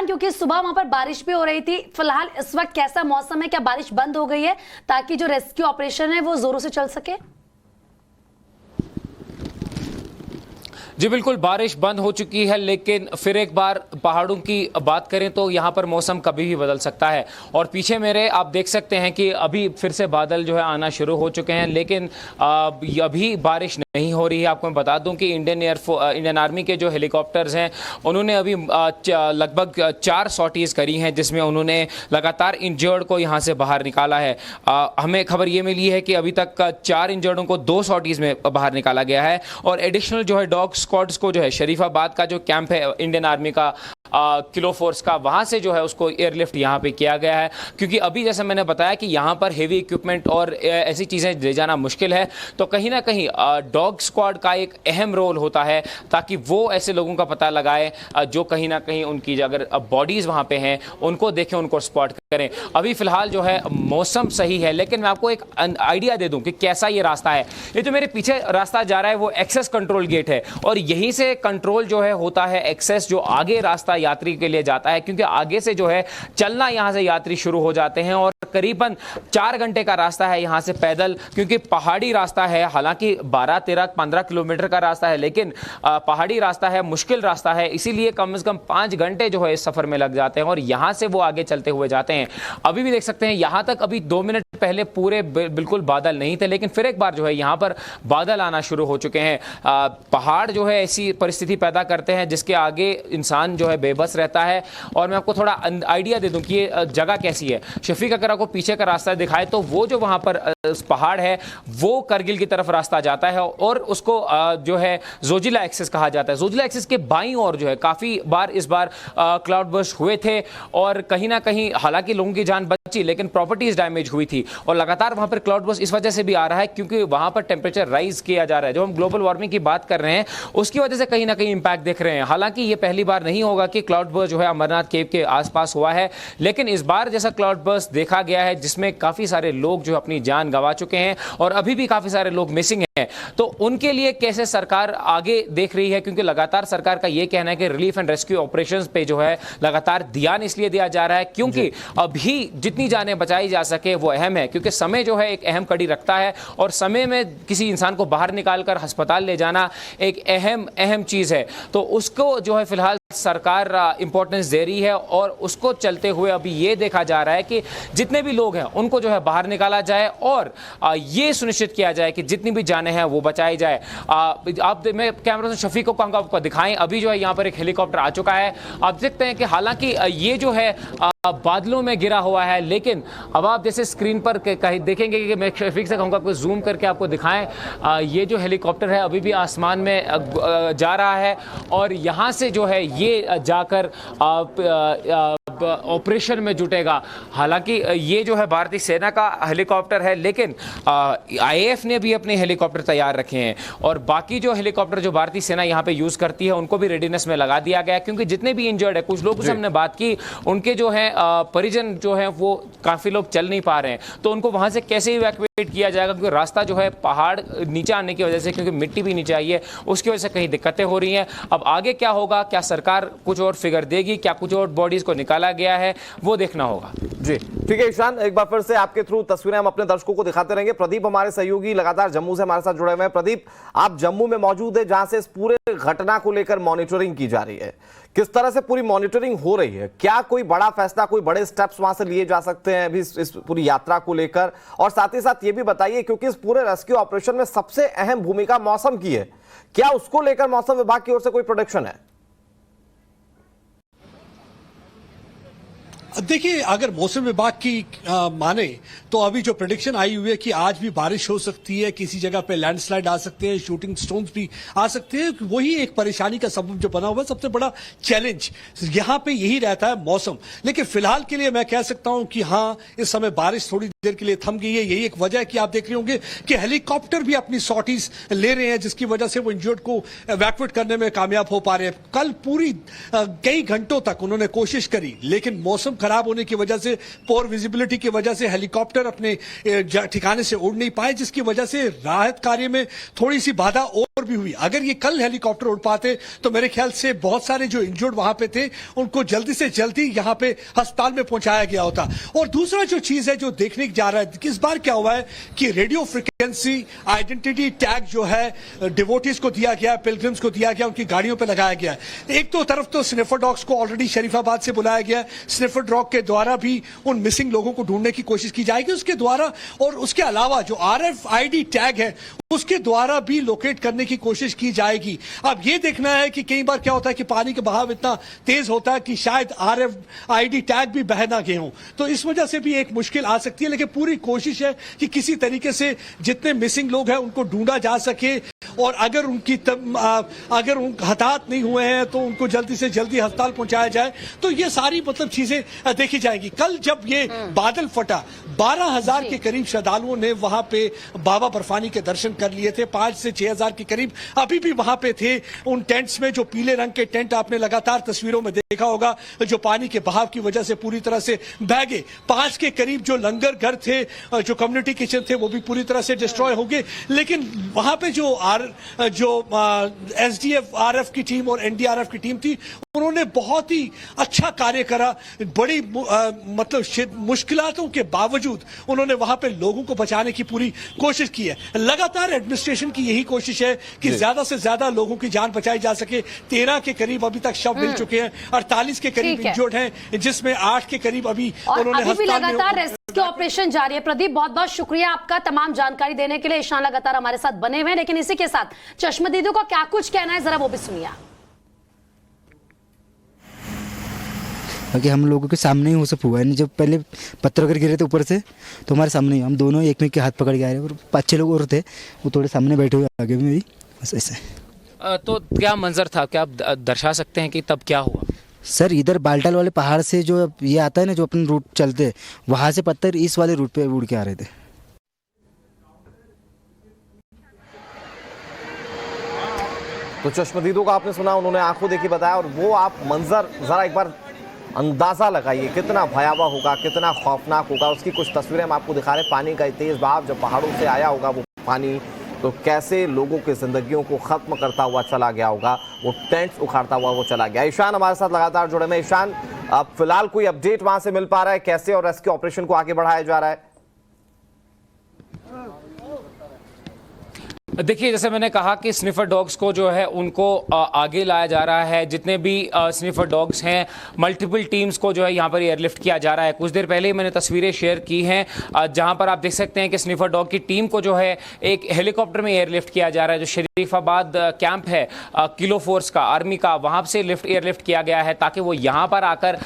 ईशान, क्योंकि सुबह वहां पर बारिश भी हो रही थी, फिलहाल इस वक्त कैसा मौसम है? क्या बारिश बंद हो गई है ताकि जो रेस्क्यू ऑपरेशन है वो जोरों से चल सके? जी बिल्कुल, बारिश बंद हो चुकी है, लेकिन फिर एक बार पहाड़ों की बात करें तो यहाँ पर मौसम कभी भी बदल सकता है। और पीछे मेरे आप देख सकते हैं कि अभी फिर से बादल जो है आना शुरू हो चुके हैं, लेकिन अभी बारिश नहीं हो रही है। आपको मैं बता दूं कि इंडियन आर्मी के जो हेलीकॉप्टर्स हैं उन्होंने अभी लगभग 4 सॉटीज़ करी हैं, जिसमें उन्होंने लगातार इंजर्ड को यहाँ से बाहर निकाला है। हमें खबर ये मिली है कि अभी तक 4 इंजर्डों को 2 सॉटीज़ में बाहर निकाला गया है। और एडिशनल जो है डॉग स्क्वाड्स को जो है शरीफाबाद का जो कैंप है इंडियन आर्मी का किलो फोर्स का, वहां से जो है उसको एयरलिफ्ट यहाँ पे किया गया है, क्योंकि अभी जैसे मैंने बताया कि यहाँ पर हेवी इक्विपमेंट और ऐसी चीज़ें ले जाना मुश्किल है। तो कहीं ना कहीं डॉग स्क्वाड का एक अहम रोल होता है ताकि वो ऐसे लोगों का पता लगाए जो कहीं ना कहीं उनकी अगर बॉडीज़ वहाँ पे हैं उनको देखें, उनको स्पॉट करें। अभी फिलहाल जो है मौसम सही है, लेकिन मैं आपको एक आइडिया दे दूं कि कैसा ये रास्ता है। ये जो मेरे पीछे रास्ता जा रहा है वो एक्सेस कंट्रोल गेट है, और यहीं से कंट्रोल जो है होता है एक्सेस जो आगे रास्ता यात्री के लिए जाता है, क्योंकि आगे से जो है चलना यहां से यात्री शुरू हो जाते हैं। और करीबन 4 घंटे का रास्ता है यहां से पैदल, क्योंकि पहाड़ी रास्ता है। हालांकि 12, 13, 15 किलोमीटर का रास्ता है, लेकिन पहाड़ी रास्ता है, मुश्किल रास्ता है, इसीलिए कम से कम 5 घंटे जो है इस सफर में लग जाते हैं और यहां से वो आगे चलते हुए जाते हैं। अभी भी देख सकते हैं यहां तक अभी 2 मिनट पहले पूरे बिल्कुल बादल नहीं थे, लेकिन फिर एक बार जो है यहां पर बादल आना शुरू हो चुके हैं। पहाड़ जो है ऐसी परिस्थिति पैदा करते हैं जिसके आगे इंसान जो है बेबस रहता है। और मैं आपको थोड़ा आइडिया दे दूं कि ये जगह कैसी है। शफीक अगर आपको पीछे का रास्ता दिखाए तो वो जो वहां पर पहाड़ है वो करगिल की तरफ रास्ता जाता है, और उसको जो है जोजिला एक्सेस कहा जाता है। जोजिला एक्सेस के बाईं ओर जो है काफी बार इस बार क्लाउड बर्स्ट हुए थे, और कहीं ना कहीं हालांकि लोगों की जान बची, लेकिन प्रॉपर्टीज डैमेज हुई थी। और लगातार वहां पर क्लाउड बर्स्ट इस वजह से भी आ रहा है क्योंकि वहां पर टेम्परेचर राइज किया जा रहा है। जो हम ग्लोबल वार्मिंग की बात कर रहे हैं उसकी वजह से कहीं ना कहीं इंपैक्ट देख रहे हैं। हालांकि ये पहली बार नहीं होगा कि क्लाउड बर्स्ट जो है अमरनाथ केव के आसपास हुआ है, लेकिन इस बार जैसा क्लाउड बर्स्ट देखा गया है जिसमें काफी सारे लोग जो अपनी जान गंवा चुके हैं और अभी भी काफी सारे लोग मिसिंग हैं, तो उनके लिए कैसे सरकार आगे देख रही है, क्योंकि लगातार सरकार का यह कहना है कि रिलीफ एंड रेस्क्यू ऑपरेशंस पे जो है लगातार ध्यान इसलिए दिया जा रहा है क्योंकि अभी जितनी जानें बचाई जा सके वो अहम है, क्योंकि समय जो है एक अहम कड़ी रखता है और समय में किसी इंसान को बाहर निकालकर अस्पताल ले जाना एक अहम चीज है। तो उसको जो है फिलहाल सरकार इंपॉर्टेंस दे रही है, और उसको चलते हुए अभी ये देखा जा रहा है कि जितने भी लोग हैं उनको जो है बाहर निकाला जाए और ये सुनिश्चित किया जाए कि जितनी भी जानें हैं वो बचाई जाए। मैं कैमरा से शफीक को कहूंगा आपको दिखाएं। अभी जो है यहाँ पर एक हेलीकॉप्टर आ चुका है। आप देखते हैं कि हालांकि ये जो है बादलों में गिरा हुआ है, लेकिन अब आप जैसे स्क्रीन पर देखेंगे कि मैं शफीक से कहूँगा आपको जूम करके आपको दिखाएं। ये जो हेलीकॉप्टर है अभी भी आसमान में जा रहा है, और यहाँ से जो है ये जाकर ऑपरेशन में जुटेगा। हालांकि ये जो है भारतीय सेना का हेलीकॉप्टर है, लेकिन आईएएफ ने भी अपने हेलीकॉप्टर तैयार रखे हैं, और बाकी जो हेलीकॉप्टर जो भारतीय सेना यहाँ पे यूज करती है उनको भी रेडीनेस में लगा दिया गया, क्योंकि जितने भी इंजर्ड है, कुछ लोगों से हमने बात की, उनके जो है परिजन जो है वो काफी लोग चल नहीं पा रहे हैं, तो उनको वहां से कैसे इवैक्यूएट किया जाएगा, क्योंकि रास्ता जो है पहाड़ नीचे आने की वजह से, क्योंकि मिट्टी भी नीचे आई है, उसकी वजह से कहीं दिक्कतें हो रही हैं। अब आगे क्या होगा, क्या सरकार कुछ और फिगर देगी, क्या कुछ और बॉडीज को निकाला गया है, वो देखना होगा। जी ठीक है ईशान, एक बार फिर से आपके थ्रू तस्वीरें हम अपने दर्शकों को दिखाते रहेंगे। प्रदीप हमारे सहयोगी लगातार जम्मू से हमारे साथ जुड़े हुए हैं। प्रदीप, आप जम्मू में मौजूद है जहां से इस पूरे घटना को लेकर मॉनिटरिंग की जा रही है, किस तरह से पूरी मॉनिटरिंग हो रही है? क्या कोई बड़ा फैसला, कोई बड़े स्टेप्स वहां से लिए जा सकते हैं अभी इस पूरी यात्रा को लेकर? और साथ ही साथ ये भी बताइए, क्योंकि इस पूरे रेस्क्यू ऑपरेशन में सबसे अहम भूमिका मौसम की है, क्या उसको लेकर मौसम विभाग की ओर से कोई प्रोडिक्शन है? देखिए, अगर मौसम विभाग की माने तो अभी जो प्रेडिक्शन आई हुई है कि आज भी बारिश हो सकती है, किसी जगह पे लैंडस्लाइड आ सकते हैं, शूटिंग स्टोन्स भी आ सकते हैं। वही एक परेशानी का सबब जो बना हुआ है, सबसे बड़ा चैलेंज यहाँ पे यही रहता है, मौसम। लेकिन फिलहाल के लिए मैं कह सकता हूं कि हाँ, इस समय बारिश थोड़ी देर के लिए थम गई है। यही एक वजह है कि आप देख रहे होंगे कि हेलीकॉप्टर भी अपनी सॉर्टीज ले रहे हैं, जिसकी वजह से वो इंजर्ड को इवैक्यूएट करने में कामयाब हो पा रहे हैं। कल पूरी कई घंटों तक उन्होंने कोशिश करी, लेकिन मौसम खराब होने की वजह से, पोर विजिबिलिटी की वजह से हेलीकॉप्टर अपने ठिकाने से उड़ नहीं पाए, जिसकी वजह से राहत कार्य में थोड़ी सी बाधा और भी हुई। अगर ये कल हेलीकॉप्टर उड़ पाते तो मेरे ख्याल से बहुत सारे जो इंजर्ड वहां पे थे उनको जल्दी से जल्दी यहां पे अस्पताल में पहुंचाया गया होता। और दूसरा जो चीज है जो देखने जा रहा है कि इस बार क्या हुआ है कि रेडियो फ्रिक्वेंसी आइडेंटिटी टैग जो है डिवोटीज को दिया गया, पिलग्रिम्स को दिया गया, उनकी गाड़ियों पर लगाया गया है। एक तो तरफ तो स्निफर डॉग्स को ऑलरेडी शरीफाबाद से बुलाया गया, स्निफर डॉग के द्वारा भी उन मिसिंग लोगों को ढूंढने की कोशिश की जाएगी उसके द्वारा, और उसके अलावा जो RFID टैग है उसके द्वारा भी लोकेट करने की कोशिश की जाएगी। अब यह देखना है कि कई बार क्या होता है कि पानी का बहाव इतना तेज होता है कि शायद RFID टैग भी बह ना गए हों, तो इस वजह से भी एक मुश्किल आ सकती है। लेकिन पूरी कोशिश है कि किसी तरीके से जितने मिसिंग लोग हैं उनको ढूंढा जा सके, और अगर अगर हताहत नहीं हुए हैं तो उनको जल्दी से जल्दी अस्पताल पहुंचाया जाए। तो ये सारी चीजें देखी जाएंगी। कल जब ये बादल फटा 12,000 के करीब श्रद्धालुओं ने वहां पे बाबा बर्फानी के दर्शन कर लिए थे। 5 से 6,000 के करीब अभी भी वहां पे थे उन टेंट्स में, जो पीले रंग के टेंट आपने लगातार तस्वीरों में देखा होगा, जो पानी के बहाव की वजह से पूरी तरह से बह गए। 5 के करीब जो लंगर घर थे, जो कम्युनिटी किचन थे, वो भी पूरी तरह से डिस्ट्रॉय हो गए। लेकिन वहां पे जो SDF RF की टीम और NDRF की टीम थी, उन्होंने बहुत ही अच्छा कार्य करा। बड़ी मुश्किलातों के बावजूद उन्होंने वहां पे लोगों को बचाने की पूरी कोशिश की है। लगातार एडमिनिस्ट्रेशन की यही कोशिश है कि ज्यादा से ज्यादा लोगों की जान बचाई जा सके। 13 के करीब अभी तक शव मिल चुके हैं, 48 के करीब इंजर्ड हैं, जिसमें 8 के करीब अभी उन्होंने अभी भी अस्पताल लगातार में रेस्क्यू ऑपरेशन जारी है। प्रदीप, बहुत बहुत शुक्रिया आपका तमाम जानकारी देने के लिए। ईशान लगातार हमारे साथ बने हुए हैं, लेकिन इसी के साथ चश्मदीदों का क्या कुछ कहना है, जरा वो भी सुनिए। कि हम लोगों के सामने ही वो सब हुआ है। जब पहले पत्थर वगैरह गिरे थे ऊपर से, तो हमारे सामने ही हम दोनों एक में के हाथ पकड़ के आ रहे हैं, और 5-6 लोग और थे, वो थोड़े सामने बैठे हुए आगे में भी, बस ऐसे। तो क्या मंजर था, क्या आप दर्शा सकते हैं कि तब क्या हुआ? सर, इधर बाल्टाल वाले पहाड़ से जो ये आता है ना, जो अपन रूट चलते हैं, वहाँ से पत्थर इस वाले रूट पे उड़ के आ रहे थे। तो चश्मदीदों का आपने सुना, उन्होंने आंखों देखी बताया, और वो आप मंजर जरा एक बार अंदाजा लगाइए कितना भयावह होगा, कितना खौफनाक होगा। उसकी कुछ तस्वीरें हम आपको दिखा रहे हैं। पानी का तेज बहाव जब पहाड़ों से आया होगा वो पानी, तो कैसे लोगों की जिंदगियों को खत्म करता हुआ चला गया होगा, वो टेंट्स उखाड़ता हुआ वो चला गया। ईशान हमारे साथ लगातार जुड़े हैं। ईशान, अब फिलहाल कोई अपडेट वहां से मिल पा रहा है, कैसे और रेस्क्यू ऑपरेशन को आगे बढ़ाया जा रहा है? देखिए, जैसे मैंने कहा कि स्निफर डॉग्स को जो है उनको आगे लाया जा रहा है। जितने भी स्निफर डॉग्स हैं, मल्टीपल टीम्स को जो है यहाँ पर एयरलिफ्ट किया जा रहा है। कुछ देर पहले ही मैंने तस्वीरें शेयर की हैं जहाँ पर आप देख सकते हैं कि स्निफर डॉग की टीम को जो है एक हेलीकॉप्टर में एयरलिफ्ट किया जा रहा है। जो शरीफाबाद कैंप है किलो फोर्स का, आर्मी का, वहाँ से एयरलिफ्ट किया गया है ताकि वो यहाँ पर आकर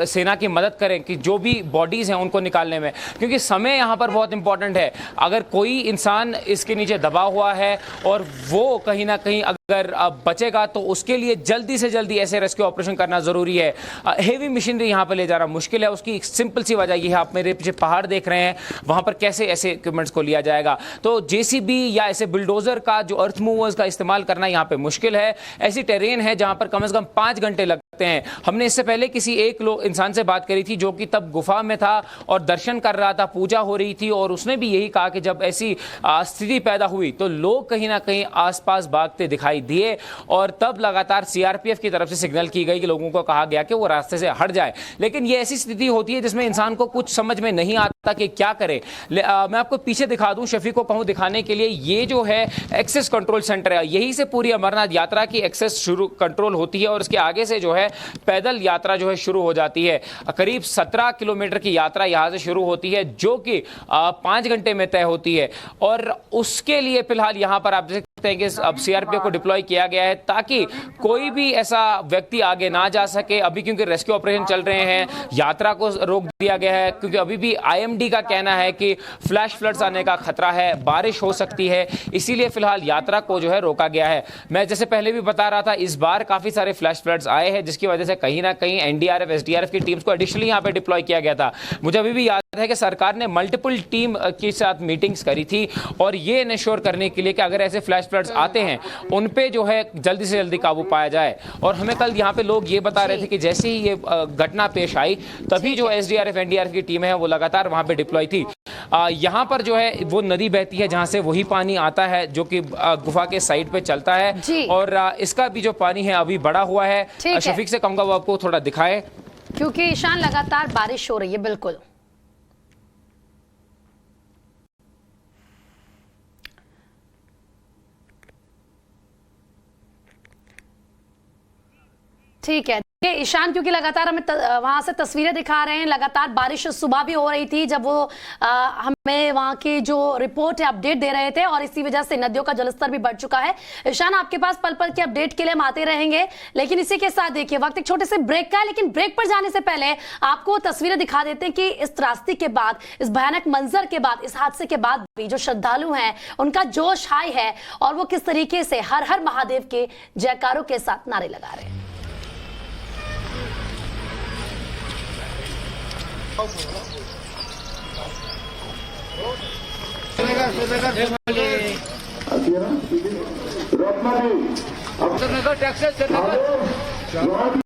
सेना की मदद करें कि जो भी बॉडीज़ हैं उनको निकालने में, क्योंकि समय यहाँ पर बहुत इंपॉर्टेंट है। अगर कोई इंसान इसके नीचे दबा हुआ है और वो कहीं ना कहीं अगर बचेगा तो उसके लिए जल्दी से जल्दी ऐसे रेस्क्यू ऑपरेशन करना जरूरी है। हेवी मशीनरी यहां पर ले जाना मुश्किल है। उसकी एक सिंपल सी वजह ये है, आप मेरे पीछे पहाड़ देख रहे हैं, वहां पर कैसे ऐसे इक्विपमेंट्स को लिया जाएगा। तो जेसीबी या ऐसे बुलडोजर का, जो अर्थ मूवर्स का इस्तेमाल करना यहां पे मुश्किल है। ऐसी टेरेन है जहां पर कम से कम 5 घंटे लगते हैं। हमने इससे पहले किसी एक इंसान से बात करी थी जो कि तब गुफा में था और दर्शन कर रहा था, पूजा हो रही थी, और उसने भी यही कहा कि जब ऐसी स्थिति पैदा हुई तो लोग कहीं ना कहीं आसपास भागते दिखाई दिए, और तब लगातार सीआरपीएफ की तरफ से सिग्नल की गई कि लोगों को कहा गया कि वो रास्ते से हट जाए। लेकिन ये ऐसी स्थिति होती है जिसमें इंसान को कुछ समझ में नहीं आता कि क्या करे। मैं आपको पीछे दिखा दूं, शफी को कहूं दिखाने के लिए, ये जो है एक्सेस कंट्रोल सेंटर है। यहीं से पूरी अमरनाथ यात्रा की एक्सेस शुरू कंट्रोल होती है, और इसके आगे से जो है पैदल यात्रा जो है शुरू हो जाती है। करीब 17 किलोमीटर की यात्रा यहां से शुरू होती है, जो कि 5 घंटे में तय होती है। और उसके लिए फिलहाल यहां पर आप देख सकते हैं कि अब सीआरपीएफ को डिप्लॉय किया गया है ताकि कोई भी ऐसा व्यक्ति आगे ना जा सके। अभी क्योंकि रेस्क्यू ऑपरेशन चल रहे हैं, यात्रा को रोक दिया गया है, क्योंकि अभी भी आईएमडी का कहना है कि फ्लैश फ्लड्स आने का खतरा है, बारिश हो सकती है, इसीलिए फिलहाल यात्रा को जो है रोका गया है। मैं जैसे पहले भी बता रहा था, इस बार काफी सारे फ्लैश फ्लड्स आए हैं, जिसकी वजह से कहीं ना कहीं एनडीआरएफ, एसडीआरएफ की टीम्स को एडिशनली यहाँ पे डिप्लॉय किया गया था। मुझे अभी भी याद है कि सरकार ने मल्टीपल टीम के साथ मीटिंग्स करी थी, और ये इंश्योर करने के लिए कि अगर ऐसे फ्लैश फ्लड्स आते हैं उन पे जो है जल्दी से जल्दी काबू पाया जाए। और हमें कल यहाँ पे लोग ये बता रहे थे कि जैसे ही ये घटना पेश आई, तभी जो एसडीआरएफ, एनडीआरएफ की टीम है वो लगातार वहां पे डिप्लॉय थी। यहाँ पर जो है वो नदी बहती है जहाँ से वही पानी आता है जो कि गुफा के साइड पे चलता है जी। और इसका भी जो पानी है अभी बढ़ा हुआ है। ठीक है। शफीक से कहूंगा वो आपको थोड़ा दिखाए, क्योंकि ईशान लगातार बारिश हो रही है। बिल्कुल ठीक है। ईशान क्योंकि लगातार हमें वहां से तस्वीरें दिखा रहे हैं, लगातार बारिश सुबह भी हो रही थी जब वो हमें वहां की जो रिपोर्ट है अपडेट दे रहे थे, और इसी वजह से नदियों का जलस्तर भी बढ़ चुका है। ईशान आपके पास पल पल के अपडेट के लिए हम आते रहेंगे, लेकिन इसी के साथ देखिए वक्त एक छोटे से ब्रेक का है, लेकिन ब्रेक पर जाने से पहले आपको तस्वीरें दिखा देते हैं कि इस त्रासदी के बाद, इस भयानक मंजर के बाद, इस हादसे के बाद भी जो श्रद्धालु हैं उनका जोश हाई है और वो किस तरीके से हर हर महादेव के जयकारों के साथ नारे लगा रहे हैं। टैक्सेस